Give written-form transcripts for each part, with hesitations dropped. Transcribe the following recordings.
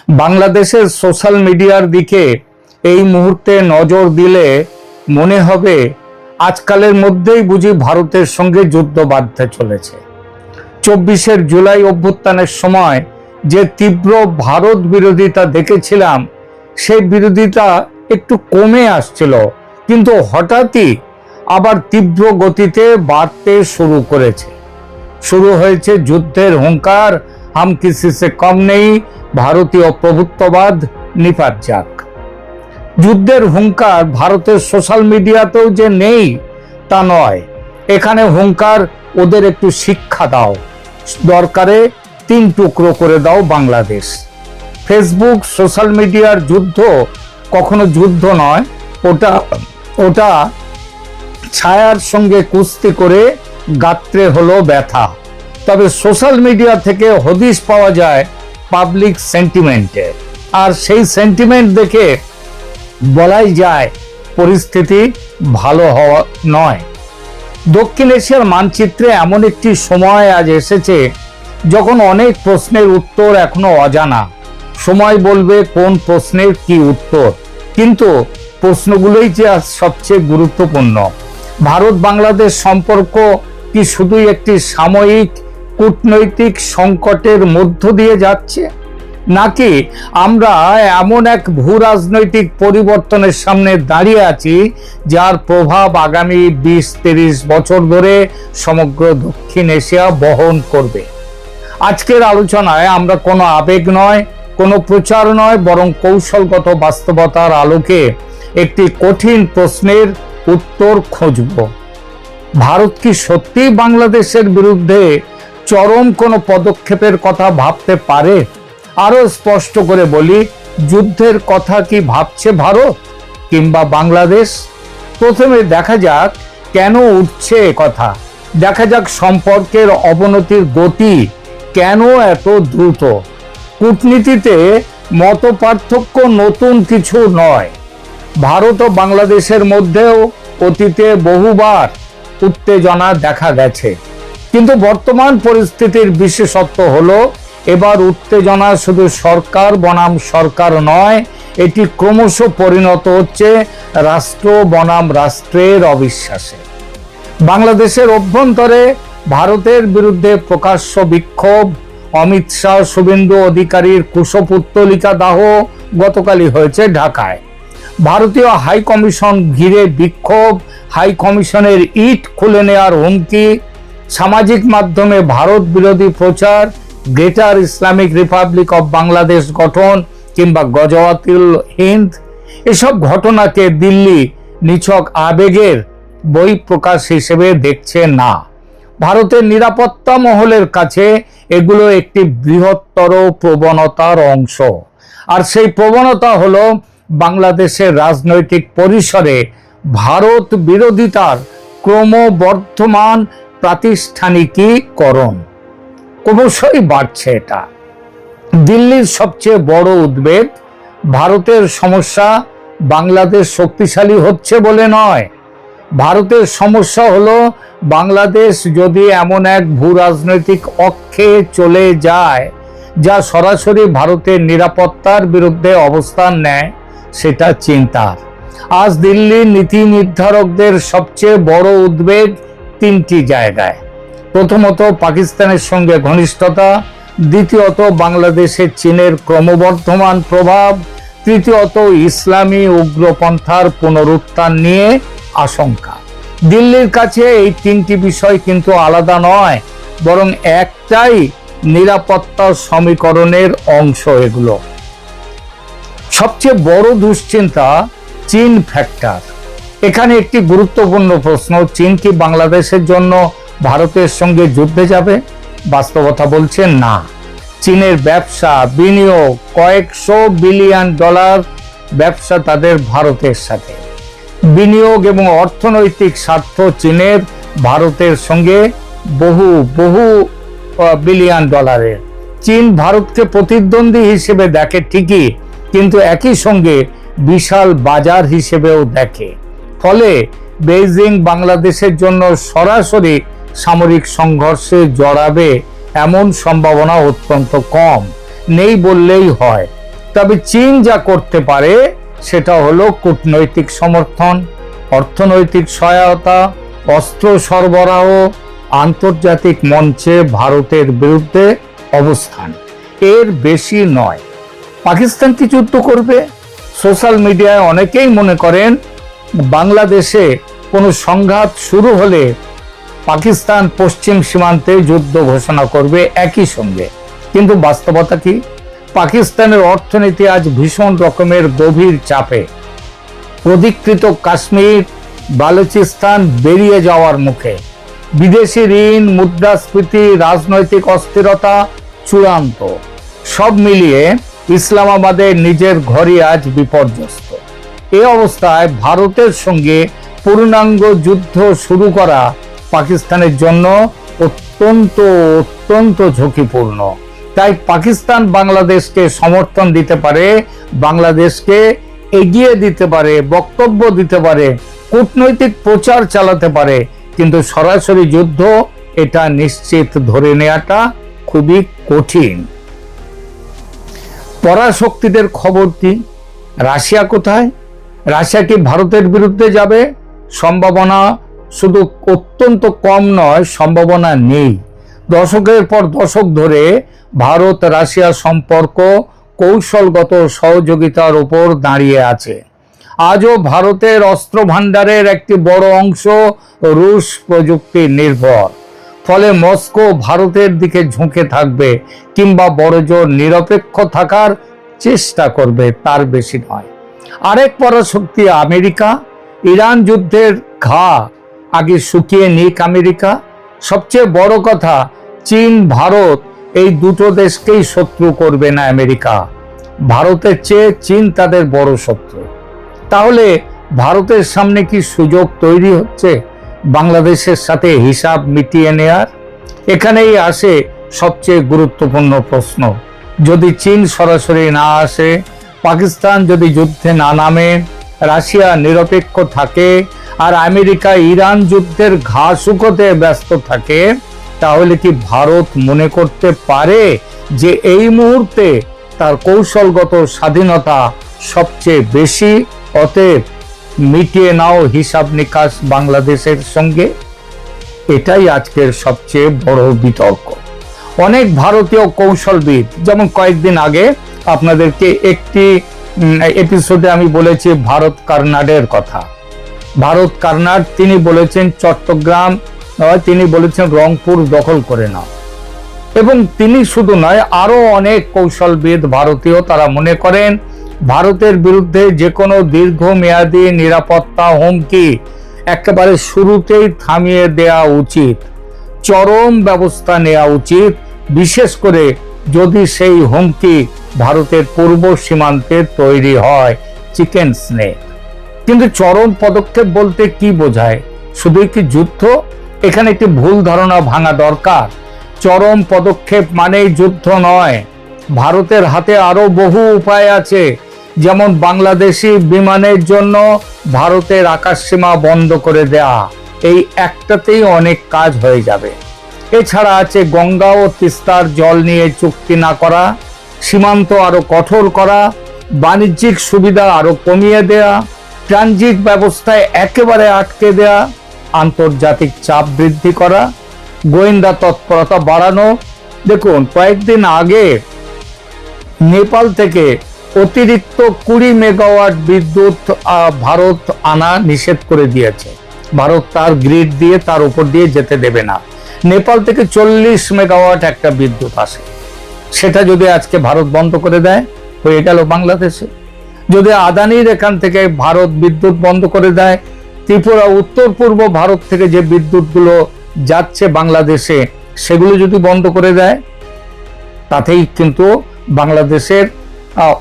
বাংলাদেশের সোশ্যাল মিডিয়ার দিকে এই মুহূর্তে নজর দিলে মনে হবে আজকালের মধ্যেই বুঝি ভারতের সঙ্গে যুদ্ধ বাঁধতে চলেছে। 24শে জুলাই অভ্যুত্থানের সময় যে তীব্র ভারত বিরোধিতা দেখেছিলাম, সেই বিরোধিতা একটু কমে আসছিল, কিন্তু হঠাৎই আবার তীব্র গতিতে বাড়তে শুরু করেছে। শুরু হয়েছে যুদ্ধের হুঙ্কার, হাম কিসি সে কম নেই, ভারতীয় প্রভুত্ববাদ নিপাত যাক। যুদ্ধের হুঙ্কার ভারতের সোশ্যাল মিডিয়াতেও যে নেই তা নয়, এখানে হুঙ্কার ওদের একটু শিক্ষা দাও, দরকারে 3 টুকরো করে দাও বাংলাদেশ। ফেসবুক সোশ্যাল মিডিয়ার যুদ্ধ কখনো যুদ্ধ নয়, ওটা ছায়ার সঙ্গে কুস্তি করে গাত্রে হলো ব্যথা। তবে সোশ্যাল মিডিয়া থেকে হদিশ পাওয়া যায় পাবলিক সেন্টিমেন্টে, আর সেই সেন্টিমেন্ট দেখে বলাই যায় পরিস্থিতি ভালো হওয়া নয়। দক্ষিণ এশিয়ার মানচিত্রে এমন একটি সময় আজ এসেছে যখন অনেক প্রশ্নের উত্তর এখনো অজানা। সময় বলবে কোন প্রশ্নের কি উত্তর, কিন্তু প্রশ্নগুলোই যে আজ সবচেয়ে গুরুত্বপূর্ণ। ভারত বাংলাদেশ সম্পর্ক কি শুধুই একটি সাময়িক কূটনৈতিক সংকটের মধ্য দিয়ে যাচ্ছে, নাকি আমরা এমন এক ভূ রাজনৈতিক পরিবর্তনের সামনে দাঁড়িয়ে আছি যার প্রভাব আগামী 20-30 বছর ধরে সমগ্র দক্ষিণ এশিয়া বহন করবে? আজকের আলোচনায় আমরা কোনো আবেগ নয়, কোনো প্রচার নয়, বরং কৌশলগত বাস্তবতার আলোকে একটি কঠিন প্রশ্নের উত্তর খুঁজব। ভারত কি সত্যিই বাংলাদেশের বিরুদ্ধে চরম কোনো পদক্ষেপের কথা ভাবতে পারে? আরো স্পষ্ট করে বলি, যুদ্ধের কথা কি ভাবছে ভারত কিংবা বাংলাদেশ? প্রথমে দেখা যাক কেন উঠছে কথা, দেখা যাক সম্পর্কের অবনতির গতি কেন এত দ্রুত। কূটনীতিতে মত পার্থক্য নতুন কিছু নয়। ভারত ও বাংলাদেশের মধ্যেও অতীতে বহুবার উত্তেজনা দেখা গেছে, কিন্তু বর্তমান পরিস্থিতির বিশেষত্ব হলো এবার উত্তেজনা শুধু সরকার বনাম সরকার নয়, এটি ক্রমশ পরিণত হচ্ছে রাষ্ট্র বনাম রাষ্ট্রের অবিশ্বাসে। বাংলাদেশের অভ্যন্তরে ভারতের বিরুদ্ধে প্রকাশ্য বিক্ষোভ, অমিত শাহ শুভেন্দু অধিকারীর কুশপুত্তলিকা দাহ গতকালই হয়েছে ঢাকায়। ভারতীয় হাই কমিশন ঘিরে বিক্ষোভ, হাই কমিশনের ইট খুলে নেওয়ার হুমকি, সামাজিক মাধ্যমে ভারত বিরোধী প্রচার, greater Islamic Republic of Bangladesh গঠন কিংবা গজওয়াতুল হিন্দ, এসব ঘটনাকে দিল্লি নিছক আবেগের বহিঃপ্রকাশ হিসেবে দেখছে না। ভারতের নিরাপত্তা মহলের কাছে এগুলো একটি বৃহত্তর প্রবণতার অংশ, আর সেই প্রবণতা হলো বাংলাদেশের রাজনৈতিক পরিসরে ভারত বিরোধিতার ক্রমবর্ধমান প্রাতিষ্ঠানিকীকরণ। ক্রমশই বাড়ছে এটা। দিল্লির সবচেয়ে বড় উদ্বেগ ভারতের সমস্যা বাংলাদেশ শক্তিশালী হচ্ছে বলে নয়, ভারতের সমস্যা হলো বাংলাদেশ যদি এমন এক ভূ রাজনৈতিক অক্ষে চলে যায় যা সরাসরি ভারতের নিরাপত্তার বিরুদ্ধে অবস্থান নেয়, সেটা চিন্তার। আজ দিল্লির নীতি নির্ধারকদের সবচেয়ে বড় উদ্বেগ 3টি জায়গায়। প্রথমত পাকিস্তানের সঙ্গে ঘনিষ্ঠতা, দ্বিতীয়ত বাংলাদেশে চীনের ক্রমবর্ধমান প্রভাব, তৃতীয়ত ইসলামী উগ্রপন্থার পুনরুত্থান নিয়ে আশঙ্কা। দিল্লির কাছে এই 3টি বিষয় কিন্তু আলাদা নয়, বরং একটাই নিরাপত্তা সমীকরণের অংশ। এগুলো সবচেয়ে বড় দুশ্চিন্তা চীন ফ্যাক্টর। এখানে একটি গুরুত্বপূর্ণ প্রশ্ন, চীন কি বাংলাদেশের জন্য ভারতের সঙ্গে যুদ্ধে যাবে? বাস্তবতা বলছে না। চীনের ব্যবসা, বিনিয়োগ, কয়েকশো বিলিয়ন ডলার ব্যবসা তাদের ভারতের সাথে। বিনিয়োগ এবং অর্থনৈতিক স্বার্থ চীনের ভারতের সঙ্গে বহু বিলিয়ন ডলারের। চীন ভারতকে প্রতিদ্বন্দ্বী হিসেবে দেখে ঠিকই, কিন্তু একই সঙ্গে বিশাল বাজার হিসেবেও দেখে। ফলে বেইজিং বাংলাদেশের জন্য সরাসরি সামরিক সংঘর্ষে জড়াবে এমন সম্ভাবনা অত্যন্ত কম, নেই বললেই হয়। তবে চীন যা করতে পারে সেটা হলো কূটনৈতিক সমর্থন, অর্থনৈতিক সহায়তা, অস্ত্র সরবরাহ, আন্তর্জাতিক মঞ্চে ভারতের বিরুদ্ধে অবস্থান, এর বেশি নয়। পাকিস্তান কি যুদ্ধ করবে? সোশ্যাল মিডিয়ায় অনেকেই মনে করেন বাংলাদেশে কোনো সংঘাত শুরু হলে পাকিস্তান পশ্চিম সীমান্তে যুদ্ধ ঘোষণা করবে একই সঙ্গে। কিন্তু বাস্তবতা কি? পাকিস্তানের অর্থনীতি আজ ভীষণ রকমের গভীর চাপে। অধিকৃত কাশ্মীর, বালুচিস্তান বেরিয়ে যাওয়ার মুখে। বিদেশি ঋণ, মুদ্রাস্ফীতি, রাজনৈতিক অস্থিরতা চূড়ান্ত। সব মিলিয়ে ইসলামাবাদের নিজের ঘরই আজ বিপর্যস্ত। এই অবস্থায় ভারতের সঙ্গে পূর্ণাঙ্গ যুদ্ধ শুরু করা পাকিস্তানের জন্য অত্যন্ত ঝুঁকিপূর্ণ। তাই পাকিস্তান বাংলাদেশকে সমর্থন দিতে পারে, বাংলাদেশকে এগিয়ে দিতে পারে, বক্তব্য দিতে পারে, কূটনৈতিক প্রচার চালাতে পারে, কিন্তু সরাসরি যুদ্ধ এটা নিশ্চিত ধরে নেওয়াটা খুবই কঠিন। পরাশক্তিদের খবর কি? রাশিয়া কোথায়? রাশিয়া কি ভারতের বিরুদ্ধে যাবে? সম্ভাবনা শুধু অত্যন্ত কম নয়, সম্ভাবনা নেই। দশকের পর দশক ধরে ভারত রাশিয়া সম্পর্ক কৌশলগত সহযোগিতার উপর দাঁড়িয়ে আছে। আজও ভারতের অস্ত্র ভাণ্ডারের একটি বড় অংশ রুশ প্রযুক্তি নির্ভর। ফলে মস্কো ভারতের দিকে ঝুঁকে থাকবে কিংবা বড়জোর নিরপেক্ষ থাকার চেষ্টা করবে, তার বেশি নয়। আরেক পরাশক্তি আমেরিকা। ইরান যুদ্ধের ঘা আগে শুকিয়ে নিক আমেরিকা। সবচেয়ে বড় কথা, চীন ভারত এই দুটো দেশকেই শত্রু করবে না আমেরিকা। ভারতের চেয়ে চীন তাদের বড় শত্রু। তাহলে ভারতের সামনে কি সুযোগ তৈরি হচ্ছে বাংলাদেশের সাথে হিসাব মিটিয়ে নেয়ার? এখানেই আসে সবচেয়ে গুরুত্বপূর্ণ প্রশ্ন। যদি চীন সরাসরি না আসে, পাকিস্তান যদি যুদ্ধে না নামে, রাশিয়া নিরপেক্ষ থাকে আর আমেরিকা ইরান যুদ্ধের ঘা শুকোতে ব্যস্ত থাকে, তাহলে কি ভারত মনে করতে পারে যে এই মুহূর্তে তার কৌশলগত স্বাধীনতা সবচেয়ে বেশি, অতএব মিটিয়ে নাও হিসাব নিকাশ বাংলাদেশের সঙ্গে? এটাই আজকের সবচেয়ে বড় বিতর্ক। অনেক ভারতীয় কৌশলবিদ, যেমন কয়েকদিন আগে আপনাদেরকে একটি এপিসোডে আমি বলেছি ভারত কার্নাডের কথা। ভারত কার্নাড তিনি বলেছেন চট্টগ্রাম, তিনি বলেছেন রংপুর দখল করে নাও। এবং তিনি শুধু নয়, আরো অনেক কৌশলবিদ ভারতীয়, তারা মনে করেন ভারতের বিরুদ্ধে যে কোনো দীর্ঘমেয়াদী নিরাপত্তা হুমকি একেবারে শুরুতেই থামিয়ে দেওয়া উচিত, চরম ব্যবস্থা নেওয়া উচিত, বিশেষ করে যদি সেই হুমকি ভারতের পূর্ব সীমান্তে তৈরি হয়, চিকেন স্নেক। কিন্তু চরম পদক্ষেপ বলতে কি বোঝায়? শুধুই কি যুদ্ধ? এখানে একটি ভুল ধারণা ভাঙা দরকার। চরম পদক্ষেপ মানেই যুদ্ধ নয়। ভারতের হাতে আরো বহু উপায় আছে, যেমন বাংলাদেশি বিমানের জন্য ভারতের আকাশসীমা বন্ধ করে দেয়া, এই একটাতেই অনেক কাজ হয়ে যাবে। এছাড়া আছে গঙ্গা ও তিস্তার জল নিয়ে চুক্তি না করা, সীমান্ত আরো কঠোর করা, বাণিজ্যিক সুবিধা আরো কমিয়ে দেয়া, ট্রানজিট ব্যবস্থায় একেবারে আটকে দেয়া, আন্তর্জাতিক চাপ বৃদ্ধি করা, গোয়েন্দা তৎপরতা বাড়ানো। দেখুন, কয়েকদিন আগে নেপাল থেকে অতিরিক্ত 20 মেগাওয়াট বিদ্যুৎ ভারত আনা নিষেধ করে দিয়েছে। ভারত তার গ্রিড দিয়ে তার উপর দিয়ে যেতে দেবে না। নেপাল থেকে 40 মেগাওয়াট একটা বিদ্যুৎ আসে, সেটা যদি আজকে ভারত বন্ধ করে দেয়, হয়ে গেল বাংলাদেশে। যদি আদানির এখান থেকে ভারত বিদ্যুৎ বন্ধ করে দেয়, ত্রিপুরা উত্তর পূর্ব ভারত থেকে যে বিদ্যুৎগুলো যাচ্ছে বাংলাদেশে, সেগুলো যদি বন্ধ করে দেয়, তাতেই কিন্তু বাংলাদেশের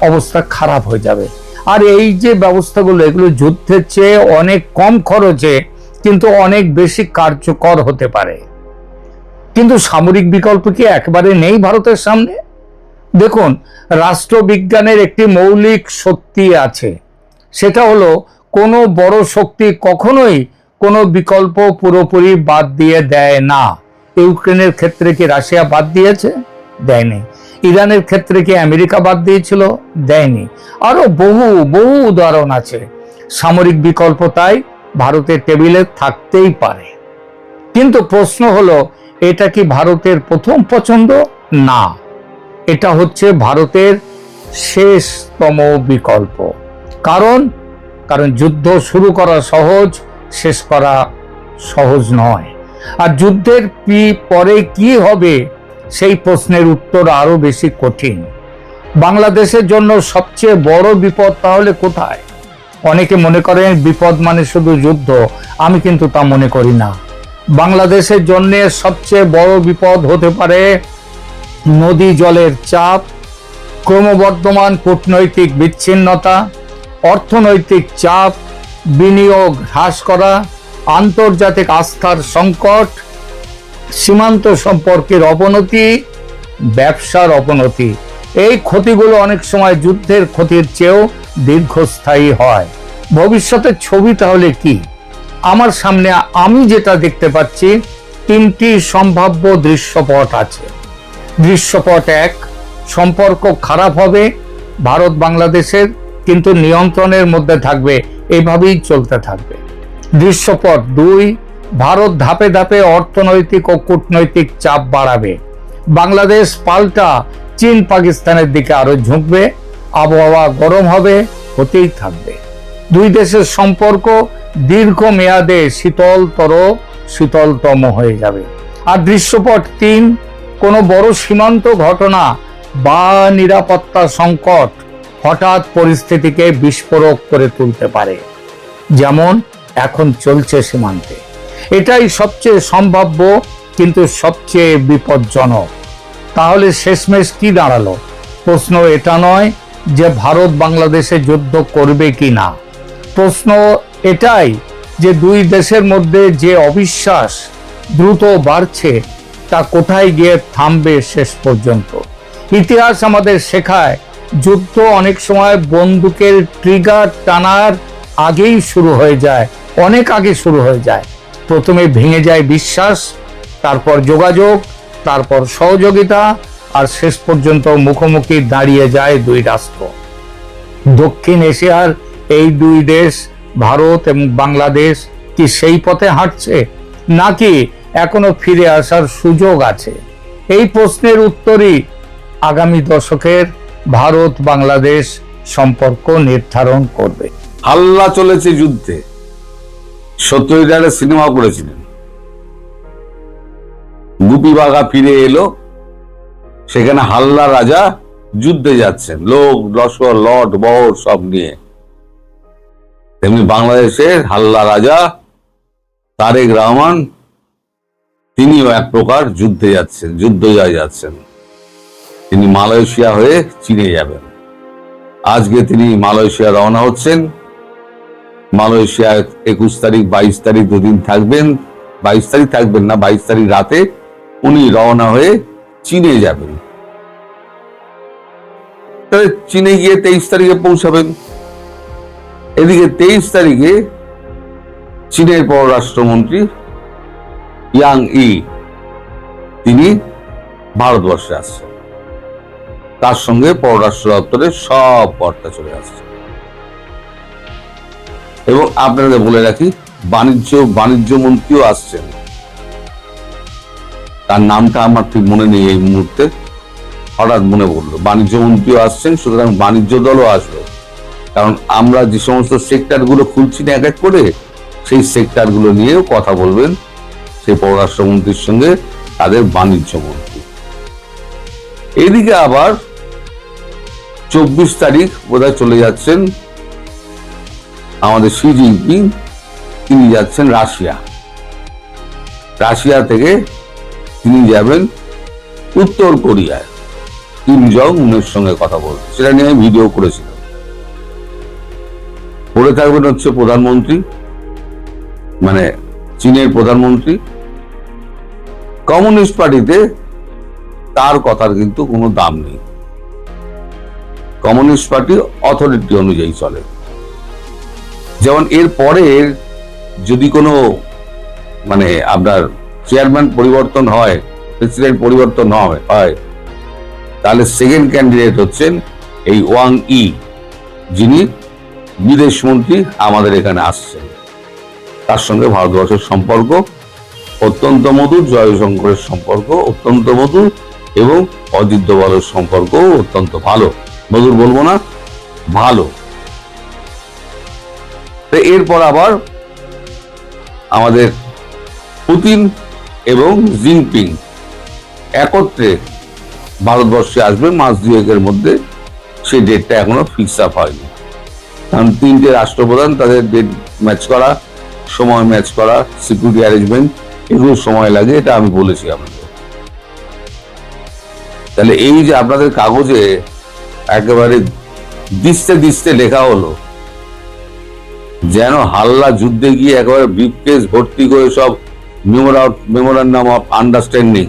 অবস্থা খারাপ হয়ে যাবে। আর এই যে ব্যবস্থাগুলো, এগুলো যুদ্ধের চেয়ে অনেক কম খরচে কিন্তু অনেক বেশি কার্যকর হতে পারে। কিন্তু সামরিক বিকল্প কি একেবারে নেই ভারতের সামনে? দেখুন, রাষ্ট্রবিজ্ঞানের একটি মৌলিক সত্যি আছে, সেটা হলো কোনো বড় শক্তি কখনোই কোনো বিকল্প পুরোপুরি বাদ দিয়ে দেয় না। ইউক্রেনের ক্ষেত্রে কি রাশিয়া বাদ দিয়েছে? দেয়নি। ইরানের ক্ষেত্রে কি আমেরিকা বাদ দিয়েছিল? দেয়নি। আরো বহু বহু উদাহরণ আছে। সামরিক বিকল্প তাই ভারতের টেবিলে থাকতেই পারে, কিন্তু প্রশ্ন হলো এটা কি ভারতের প্রথম পছন্দ? না, এটা হচ্ছে ভারতের শেষতম বিকল্প। কারণ যুদ্ধ শুরু করা সহজ, শেষ করা সহজ নয়। আর যুদ্ধের পরে কি হবে সেই প্রশ্নের উত্তর আরো বেশি কঠিন। বাংলাদেশের জন্য সবচেয়ে বড় বিপদ তাহলে কোথায়? অনেকে মনে করেন বিপদ মানে শুধু যুদ্ধ, আমি কিন্তু তা মনে করি না। বাংলাদেশের জন্য সবচেয়ে বড় বিপদ হতে পারে নদী জলের চাপ, ক্রমবর্ধমান কূটনৈতিক বিচ্ছিন্নতা, অর্থনৈতিক চাপ, বিনিয়োগ হ্রাস করা, আন্তর্জাতিক আস্থার সংকট, সীমান্ত সম্পর্কের অবনতি, ব্যবসার অবনতি। এই ক্ষতিগুলো অনেক সময় যুদ্ধের ক্ষতির চেয়েও দীর্ঘস্থায়ী হয়। ভবিষ্যতের ছবি তাহলে কি? আমার সামনে আমি যেটা দেখতে পাচ্ছি, তিনটি সম্ভাব্য দৃশ্যপট আছে। দৃশ্যপট এক, সম্পর্ক খারাপ হবে ভারত বাংলাদেশের, কিন্তু নিয়ন্ত্রণের মধ্যে থাকবে, এইভাবেই চলতে থাকবে। দৃশ্যপট দুই, ভারত ধাপে ধাপে অর্থনৈতিক ও কূটনৈতিক চাপ বাড়াবে, বাংলাদেশ পাল্টা চীন পাকিস্তানের দিকে আরো ঝুঁকবে, আবহাওয়া গরম হবে, হতেই থাকবে। দুই দেশের সম্পর্ক দীর্ঘমেয়াদে শীতলতম হয়ে যাবে। আর দৃশ্যপট তিন, কোনো বড় সীমান্ত ঘটনা বা নিরাপত্তা সংকট হঠাৎ পরিস্থিতিকে বিস্ফোরক করে তুলতে পারে, যেমন এখন চলছে সীমান্তে। এটাই সবচেয়ে সম্ভাব্য, কিন্তু সবচেয়ে বিপজ্জনক। তাহলে শেষমেশ কি দাঁড়ালো? প্রশ্ন এটা নয় যে ভারত বাংলাদেশে যুদ্ধ করবে কি না, প্রশ্ন এটাই যে দুই দেশের মধ্যে যে অবিশ্বাস দ্রুত বাড়ছে তা কোথায় গিয়ে থামবে শেষ পর্যন্ত। ইতিহাস আমাদের শেখায় যুদ্ধ অনেক সময় বন্দুকের ট্রিগার টানার আগেই শুরু হয়ে যায়, অনেক আগে শুরু হয়ে যায়। প্রথমে ভেঙে যায় বিশ্বাস, তারপর যোগাযোগ, তারপর সহযোগিতা, আর শেষ পর্যন্ত মুখোমুখি দাঁড়িয়ে যায় দুই রাষ্ট্র। দক্ষিণ এশিয়ার এই দুই দেশ ভারত এবং বাংলাদেশ কি সেই পথে হাঁটছে, নাকি এখনো ফিরে আসার সুযোগ আছে? এই প্রশ্নের উত্তরই আগামী দশকের ভারত বাংলাদেশ সম্পর্ক নির্ধারণ করবে। হাল্লা চলেছে যুদ্ধে। সত্যজিৎ সিনেমা করেছিলেন, গুপি বাঘা ফিরে এলো, সেখানে হাল্লা রাজা যুদ্ধে যাচ্ছেন, লোক লস্কর লট বহর সব নিয়ে। তেমনি বাংলাদেশের হাল্লা রাজা তারেক রহমান, তিনিও এক প্রকার যুদ্ধে যাচ্ছেন, যুদ্ধজয় যাচ্ছেন। তিনি মালয়েশিয়া হয়ে চীনে যাবেন। আজকে তিনি মালয়েশিয়া রওনা হচ্ছেন। মালয়েশিয়া 21 তারিখ 22 তারিখ দুদিন থাকবেন। 22 তারিখ থাকবেন না, 22 তারিখ রাতে উনি রওনা হয়ে চীনে যাবেন। চীনে গিয়ে 23 তারিখে পৌঁছাবেন। এদিকে 23 তারিখে চীনের পররাষ্ট্রমন্ত্রী ইয়াং ই তিনি ভারতবর্ষে আসছেন। তার সঙ্গে পররাষ্ট্র দপ্তরের সব কর্তা চলে আসছে। এবং আপনাদের বলে রাখি, বাণিজ্য মন্ত্রীও আসছেন। তার নামটা আমার ঠিক মনে নেই এই মুহূর্তে, হঠাৎ মনে পড়লো। বাণিজ্য মন্ত্রীও আসছেন, সুতরাং বাণিজ্য দলও আসবে। কারণ আমরা যে সমস্ত সেক্টর গুলো খুলছি না এক এক করে, সেই সেক্টর গুলো নিয়েও কথা বলবেন সেই পররাষ্ট্রমন্ত্রীর সঙ্গে তাদের বাণিজ্য মন্ত্রী। এদিকে আবার 24 তারিখ বোধহয় চলে যাচ্ছেন আমাদের শি জিনপিং, তিনি যাচ্ছেন রাশিয়া। রাশিয়া থেকে তিনি যাবেন উত্তর কোরিয়ায় কিম জং উনের সঙ্গে কথা বলতে। সেটা নিয়ে আমি ভিডিও করেছিলাম। পড়ে থাকবেন হচ্ছে প্রধানমন্ত্রী, মানে চীনের প্রধানমন্ত্রী। কমিউনিস্ট পার্টিতে তার কথার কিন্তু কোনো দাম নেই। কমিউনিস্ট পার্টি অথরিটি অনুযায়ী চলে। যেমন এর পরে যদি কোনো মানে আপনার চেয়ারম্যান পরিবর্তন হয়, প্রেসিডেন্ট পরিবর্তন হয়, তাহলে সেকেন্ড ক্যান্ডিডেট হচ্ছেন এই ওয়াং ই, যিনি বিদেশ মন্ত্রী আমাদের এখানে আসছেন। তার সঙ্গে ভারতবর্ষের সম্পর্ক অত্যন্ত মধুর, জয়শঙ্করের সম্পর্ক অত্যন্ত মধুর, এবং অজিত দোভালের সম্পর্ক অত্যন্ত ভালো। মধুর বলবো না, ভালো। এরপর আবার আমাদের পুতিন এবং জিনপিং একত্রে ভারতবর্ষে আসবে মাস দুয়েকের মধ্যে। সেই ডেটটা এখনো ফিক্স আপ হয়নি, কারণ তিনটে রাষ্ট্রপ্রধান তাদের ডেট ম্যাচ করা, সময় ম্যাচ করা, সিকিউরিটি অ্যারেঞ্জমেন্ট, এগুলো সময় লাগে, এটা আমি বলেছি আপনাদের। তাহলে এই যে আপনাদের কাগজে একেবারে দিস্তে দিস্তে লেখা হলো, যেন হাল্লা যুদ্ধে গিয়ে একেবারে ব্রিফকেস ভর্তি করে সব মেমোরান্ডাম অফ আন্ডারস্ট্যান্ডিং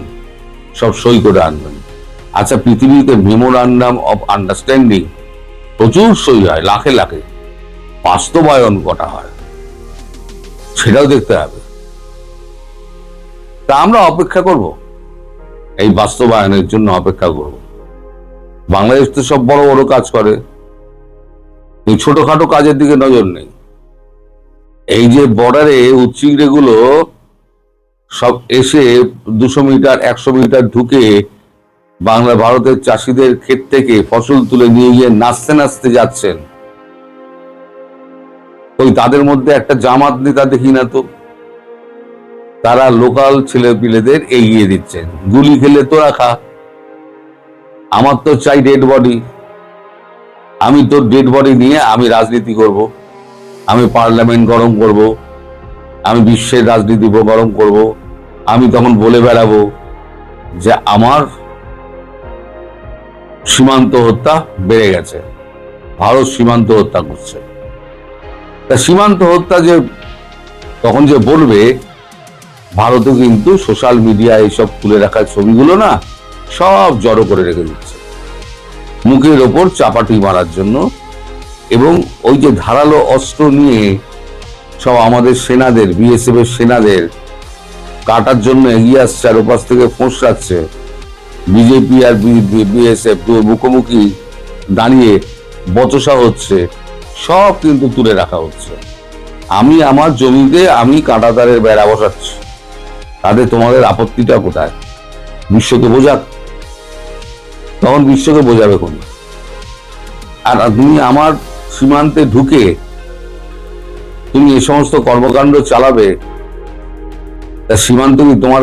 সব সই করে আনবেন। আচ্ছা, পৃথিবীতে মেমোরান্ডাম অফ আন্ডারস্ট্যান্ডিং প্রচুর সই হয়, লাখে লাখে, বাস্তবায়ন কটা হয় সেটাও দেখতে হবে। তা আমরা অপেক্ষা করব, এই বাস্তবায়নের জন্য অপেক্ষা করব। বাংলাদেশ তো সব বড় বড় কাজ করে, এই ছোটখাটো কাজের দিকে নজর নেই। এই যে বর্ডারে উচ্চিংড়ে গুলো সব এসে 200 মিটার 100 মিটার ঢুকে ভারতের চাষিদের ক্ষেত থেকে ফসল তুলে নিয়ে গিয়ে নাচতে নাচতে যাচ্ছেন, ওই তাদের মধ্যে একটা জামাত নেতা দেখি না তো। তারা লোকাল ছেলে পিলেদের এগিয়ে দিচ্ছেন, গুলি খেলে তোরা খা, আমার তো চাই ডেড বডি, আমি তোর ডেড বডি নিয়ে আমি রাজনীতি করব, আমি পার্লামেন্ট গরম করব, আমি বিশ্বের রাজনীতি গরম করব। আমি তখন বলে বেড়াবো যে আমার সীমান্ত হত্যা বেড়ে গেছে, ভারত সীমান্ত হত্যা করছে। তা সীমান্ত হত্যা যে তখন যে বলবে, ভারতও কিন্তু সোশ্যাল মিডিয়া এইসব তুলে রাখা ছবিগুলো না সব জড়ো করে রেখে দিচ্ছে মুখের ওপর চাপাটি মারার জন্য। এবং ওই যে ধারালো অস্ত্র নিয়ে সব আমাদের সেনাদের, বিএসএফ এর সেনাদের কাটার জন্য এগিয়ে আসছে, আর ওপাশ থেকে ফোঁসরাচ্ছে। বিজেপি আর বিএসএফ মুখোমুখি দাঁড়িয়ে বচসা হচ্ছে, সব কিন্তু তুলে রাখা হচ্ছে। আমি আমার জমিতে আমি কাঁটাতারের বেড়া বসাচ্ছি, তাতে তোমাদের আপত্তিটা কোথায়? বিশ্বকে বোঝাক, তখন বিশ্বকে বোঝাবে কোন? আর তুমি আমার সীমান্তে ঢুকে তুমি এই সমস্ত কর্মকাণ্ড চালাবে, তা সীমান্ত কি তোমার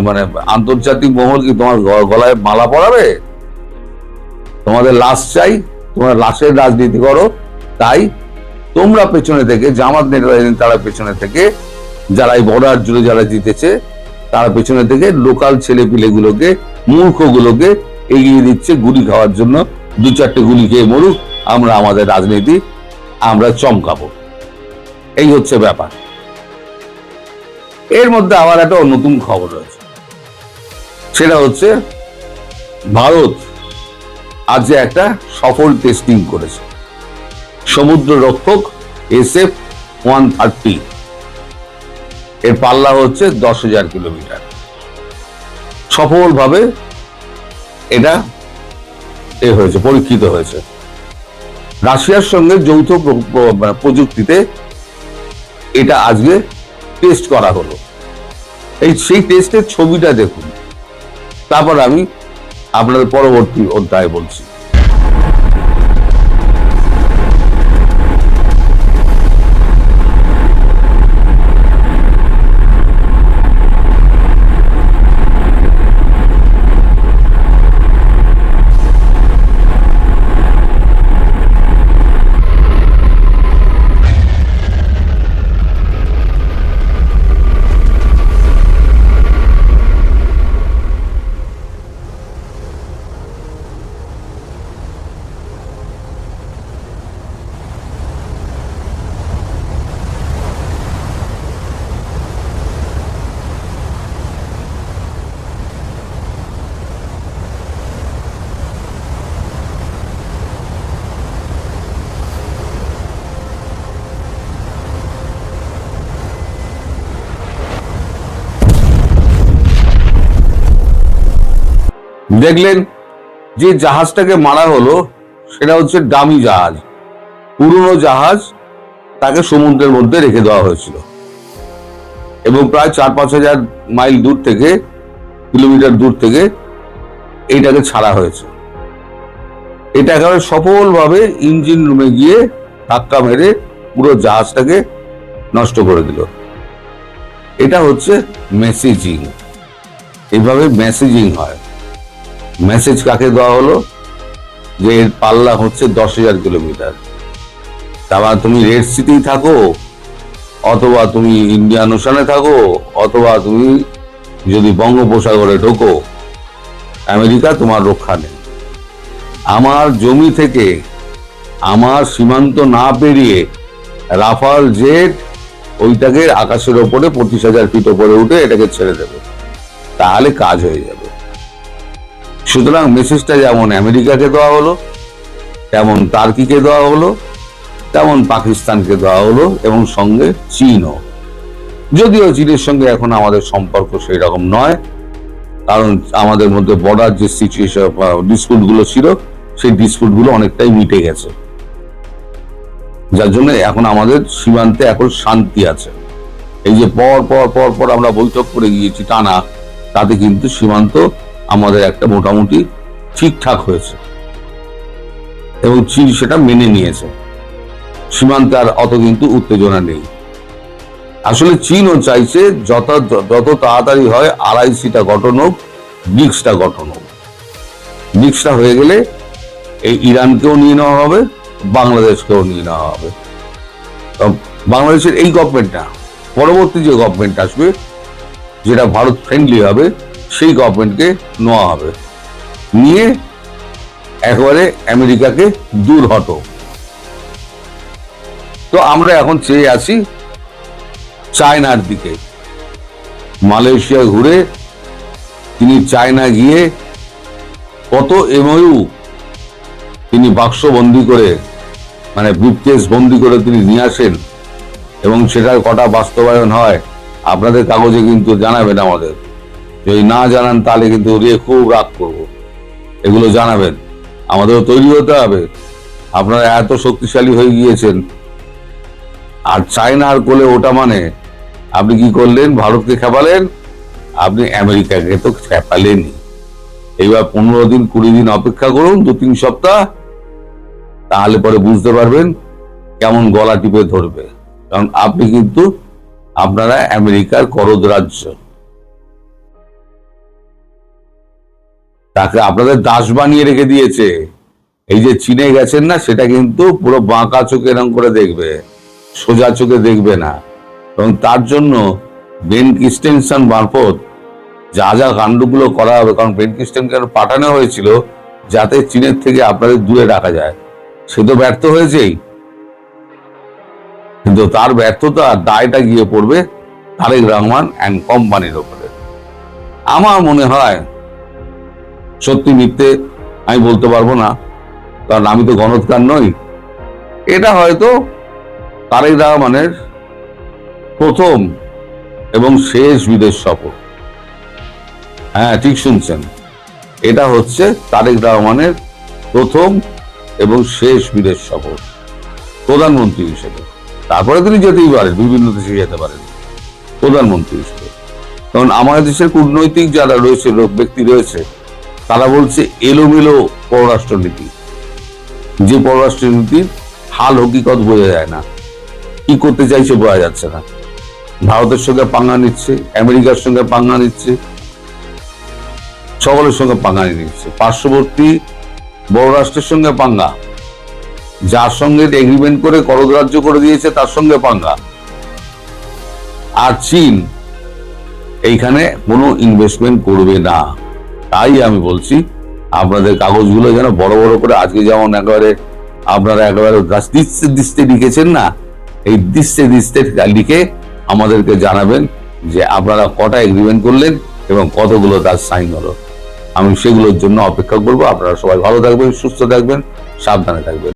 মানে আন্তর্জাতিক মহল কি তোমার গলায় মালা পরাবে? তোমাদের লাশ চাই, তোমরা লাশের রাজনীতি করো। তাই তোমরা পেছনে থেকে, জামাত নেতারা তারা পেছনে থেকে, যারা এই বর্ডার জুড়ে যারা জিতেছে তারা পেছনে থেকে লোকাল ছেলে পিলেগুলোকে, মূর্খগুলোকে এগিয়ে দিচ্ছে গুলি খাওয়ার জন্য। 2-4টে গুলি খেয়ে মরুক, আমরা আমাদের রাজনীতি আমরা চমকাবো, এই হচ্ছে ব্যাপার। এর মধ্যে আবার একটা নতুন খবর রয়েছে, সেটা হচ্ছে ভারত আজ যে একটা সফল টেস্টিং করেছে সমুদ্র রক্ষক SF-130, এর পাল্লা হচ্ছে 10,000 কিলোমিটার। সফলভাবে এটা হয়েছে, পরীক্ষিত হয়েছে। রাশিয়ার সঙ্গে যৌথ প্রযুক্তিতে এটা আজকে টেস্ট করা হলো। সেই টেস্টের ছবিটা দেখুন, তারপর আমি আপনাদের পরবর্তী অধ্যায় বলছি। দেখলেন যে জাহাজটাকে মারা হলো সেটা হচ্ছে ডামি জাহাজ, পুরনো জাহাজ, তাকে সমুদ্রের মধ্যে রেখে দেওয়া হয়েছিল এবং প্রায় 4-5 হাজার মাইল দূর থেকে, কিলোমিটার দূর থেকে এইটাকে ছাড়া হয়েছে। এটা একেবারে সফলভাবে ইঞ্জিন রুমে গিয়ে ধাক্কা মেরে পুরো জাহাজটাকে নষ্ট করে দিল। এটা হচ্ছে মেসেজিং। এইভাবে মেসেজিং হয়। মেসেজ কাকে দেওয়া হলো? যে এর পাল্লা হচ্ছে 10,000 কিলোমিটার। তারপর তুমি রেড সিতেই থাকো, অথবা তুমি ইন্ডিয়ান ওশানে থাকো, অথবা তুমি যদি বঙ্গোপসাগরে ঢোকো, আমেরিকা তোমার রক্ষা নেই। আমার জমি থেকে আমার সীমান্ত না পেরিয়ে রাফাল জেট ওইটাকে আকাশের ওপরে 25,000 ফিট ওপরে উঠে এটাকে ছেড়ে দেবে, তাহলে কাজ হয়ে যাবে। সুতরাং মেসেজটা যেমন আমেরিকাকে দেওয়া হলো, তেমন টার্কিকে দেওয়া হলো, তেমন পাকিস্তানকে দেওয়া হলো এবং সঙ্গে চীনও। যদিও চীনের সঙ্গে এখন আমাদের সম্পর্ক সেই রকম নয়, কারণ আমাদের মধ্যে বর্ডার যে সিচুয়েশন ডিসপুট গুলো ছিল, সেই ডিসপুট গুলো অনেকটাই মিটে গেছে, যার জন্য এখন আমাদের সীমান্তে এখন শান্তি আছে। এই যে পর পর পর পর আমরা বৈঠক করে গিয়েছি টানা, তাতে কিন্তু সীমান্ত আমাদের একটা মোটামুটি ঠিকঠাক হয়েছে এবং চীন সেটা মেনে নিয়েছে। সীমান্তে আর অত কিন্তু উত্তেজনা নেই। আসলে চীনও চাইছে যত তাড়াতাড়ি হয় RICটা গঠন হোক, ব্রিক্সটা গঠন হোক। ব্রিক্সটা হয়ে গেলে এই ইরানকেও নিয়ে নেওয়া হবে, বাংলাদেশকেও নিয়ে নেওয়া হবে। বাংলাদেশের এই গভর্নমেন্টটা, পরবর্তী যে গভর্নমেন্ট আসবে যেটা ভারত ফ্রেন্ডলি হবে, সেই গভর্নমেন্টকে নেওয়া হবে, নিয়ে একেবারে আমেরিকাকে দূর হটো। তো আমরা এখন চেয়ে আছি চায়নার দিকে। মালয়েশিয়া ঘুরে তিনি চায়না গিয়ে কত MOU তিনি বাক্স বন্দি করে, মানে ব্রিফকেস বন্দি করে তিনি নিয়ে আসেন এবং সেটার কটা বাস্তবায়ন হয় আপনাদের কাগজে কিন্তু জানাবেন আমাদের। যদি না জানান তাহলে কিন্তু খুব রাগ করব। এগুলো জানাবেন, আমাদেরও তৈরি হতে হবে। আপনারা এত শক্তিশালী হয়ে গিয়েছেন, আর চায়নার কোলে ওটা মানে আপনি কি করলেন? ভারতকে খেপালেন, আপনি আমেরিকাকে তো খেপালেনই। এইবার 15 দিন 20 দিন অপেক্ষা করুন, 2-3 সপ্তাহ, তাহলে পরে বুঝতে পারবেন কেমন গলা টিপে ধরবে। কারণ আপনি কিন্তু আপনারা আমেরিকার করদ রাজ্য, তাকে আপনাদের দাস বানিয়ে রেখে দিয়েছে। এই যে চীনে গেছেন না, সেটা কিন্তু পুরো বাঁকা চোখে এরকম করে দেখবে, সোজা চোখে দেখবে না। এবং তার জন্য বেন ক্রিস্টেনসন মারফত যা যা কাণ্ডগুলো করা হবে, কারণ বেন ক্রিস্টেনসনকে পাঠানো হয়েছিল যাতে চীনের থেকে আপনাদের দূরে রাখা যায়। সে তো ব্যর্থ হয়েছেই, কিন্তু তার ব্যর্থতা দায়টা গিয়ে পড়বে তারেক রহমান অ্যান্ড কোম্পানির ওপরে। আমার মনে হয়, সত্যি মিথ্যে আমি বলতে পারবো না, কারণ আমি তো গণৎকার নই, এটা হয়তো তারেক রহমানের প্রথম এবং শেষ বিদেশ সফর। হ্যাঁ, ঠিক শুনছেন, এটা হচ্ছে তারেক রহমানের প্রথম এবং শেষ বিদেশ সফর প্রধানমন্ত্রী হিসেবে। তারপরে তিনি যেতেই পারেন, বিভিন্ন দেশে যেতে পারেন প্রধানমন্ত্রী হিসেবে। কারণ আমাদের দেশের কূটনৈতিক যারা রয়েছে, ব্যক্তি রয়েছে, তারা বলছে এলোমেলো পররাষ্ট্রনীতি, যে পররাষ্ট্রনীতির হাল হকিকত বোঝা যায় না, কি করতে চাইছে বোঝা যাচ্ছে না। ভারতের সঙ্গে পাঙ্গা নিচ্ছে, আমেরিকার সঙ্গে পাঙ্গা নিচ্ছে, সকলের সঙ্গে পাঙ্গা নিচ্ছে। পার্শ্ববর্তী বড় রাষ্ট্রের সঙ্গে পাঙ্গা, যার সঙ্গে এগ্রিমেন্ট করে করদ রাজ্য করে দিয়েছে তার সঙ্গে পাঙ্গা। আর চীন এইখানে কোনো ইনভেস্টমেন্ট করবে না। তাই আমি বলছি আপনাদের কাগজগুলো যেন বড় বড় করে, আজকে যেমন একেবারে আপনারা একেবারে দিস্তে দিস্তে লিখেছেন না, এই দিস্তে দিস্তে লিখে আমাদেরকে জানাবেন যে আপনারা কটা এগ্রিমেন্ট করলেন এবং কতগুলো তার সাইন হলো। আমি সেগুলোর জন্য অপেক্ষা করবো। আপনারা সবাই ভালো থাকবেন, সুস্থ থাকবেন, সাবধানে থাকবেন।